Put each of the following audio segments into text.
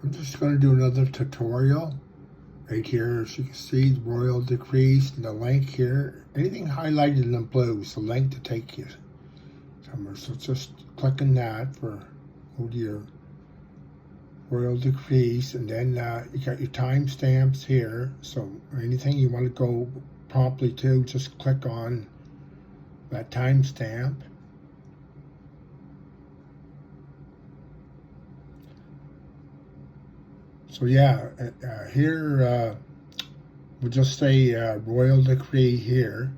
I'm just going to do another tutorial right here. As you can see, the royal decrees and the link here. Anything highlighted in blue is the link to take you somewhere. So just click on that for go to your royal decrees, and then you got your timestamps here. So anything you want to go promptly to, just click on that timestamp. So yeah, here we'll just say royal decree here.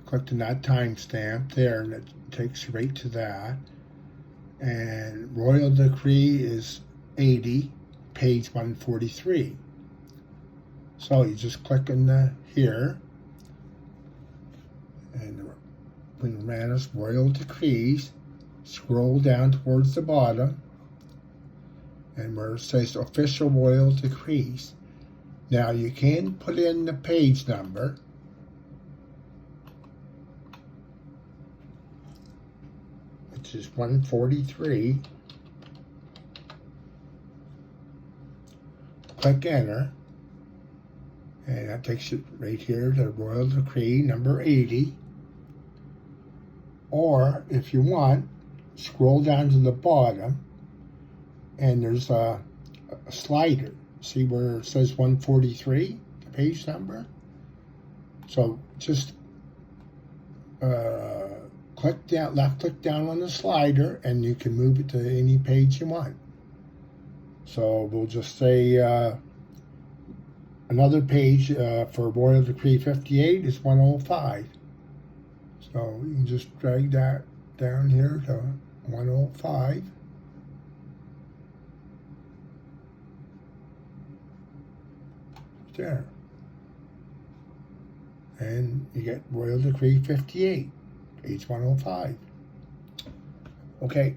Click on that timestamp there, and it takes you right to that. And royal decree is 80, page 143. So you just click on the here, and when Manus royal decrees, scroll down towards the bottom, and where it says official royal decrees. Now you can put in the page number, which is 143. Click enter, and that takes you right here to royal decree number 80. Or if you want, scroll down to the bottom, and there's a slider. See where it says 143, the page number? So just left click down on the slider, and you can move it to any page you want. So we'll just say another page for Royal Decree 58 is 105. So you can just drag that down here to 105. There. And you get Royal Decree 58, page 105. Okay.